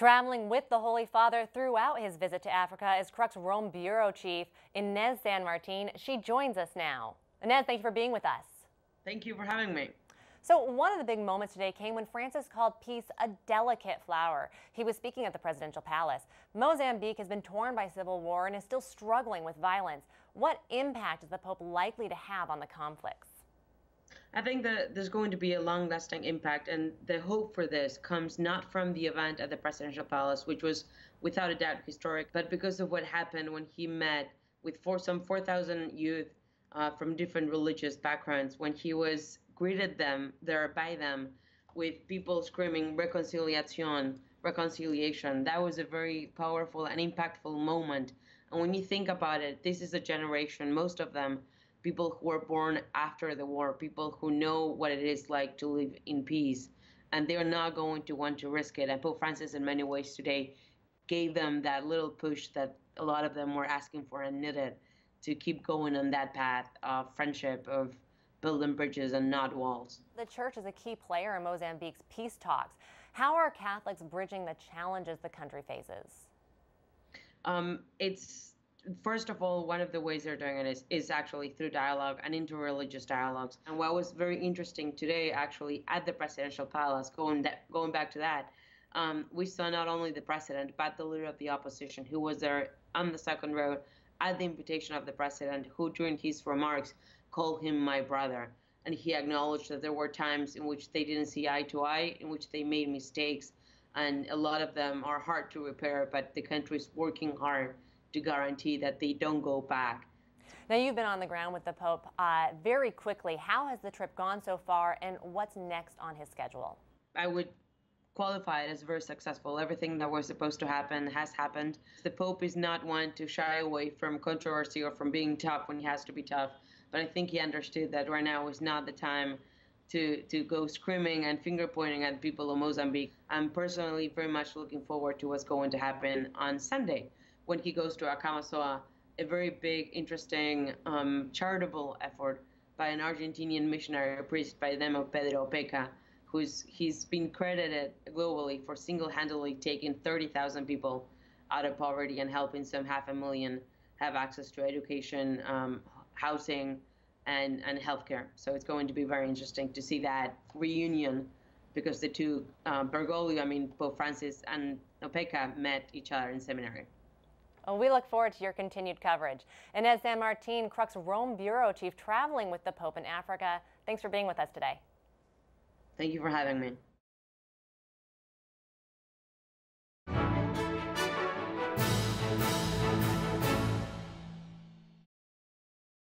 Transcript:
Traveling with the Holy Father throughout his visit to Africa is Crux Rome Bureau Chief Inez San Martin. She joins us now. Inez, thank you for being with us. Thank you for having me. So one of the big moments today came when Francis called peace a delicate flower. He was speaking at the presidential palace. Mozambique has been torn by civil war and is still struggling with violence. What impact is the Pope likely to have on the conflicts? I think that there's going to be a long-lasting impact, and the hope for this comes not from the event at the presidential palace, which was without a doubt historic, but because of what happened when he met with some 4,000 youth from different religious backgrounds, when he was greeted them there by them with people screaming reconciliation. That was a very powerful and impactful moment. And when you think about it, this is a generation, most of them people who were born after the war, people who know what it is like to live in peace, and they're not going to want to risk it. And Pope Francis, in many ways today, gave them that little push that a lot of them were asking for and needed to keep going on that path of friendship, of building bridges and not walls. The church is a key player in Mozambique's peace talks. How are Catholics bridging the challenges the country faces? It's First of all, one of the ways they're doing it is actually through dialogue and interreligious dialogues. And what was very interesting today, actually, at the presidential palace, going back to that, we saw not only the president, but the leader of the opposition, who was there on the second row at the invitation of the president, who during his remarks called him my brother. And he acknowledged that there were times in which they didn't see eye to eye, in which they made mistakes, and a lot of them are hard to repair, but the country is working hard to guarantee that they don't go back. Now, you've been on the ground with the Pope. Very quickly, how has the trip gone so far, and what's next on his schedule? I would qualify it as very successful. Everything that was supposed to happen has happened. The Pope is not one to shy away from controversy or from being tough when he has to be tough, but I think he understood that right now is not the time to go screaming and finger pointing at people of Mozambique. I'm personally very much looking forward to what's going to happen on Sunday, when he goes to Acamasoa, a very big, interesting, charitable effort by an Argentinian missionary, a priest by the name of Pedro Peca, he's been credited globally for single-handedly taking 30,000 people out of poverty and helping some 500,000 have access to education, housing, and healthcare. So it's going to be very interesting to see that reunion, because the two, Bergoglio, Pope Francis and Peca met each other in seminary. Well, we look forward to your continued coverage. Inez San Martin, Crux Rome Bureau Chief, traveling with the Pope in Africa. Thanks for being with us today. Thank you for having me.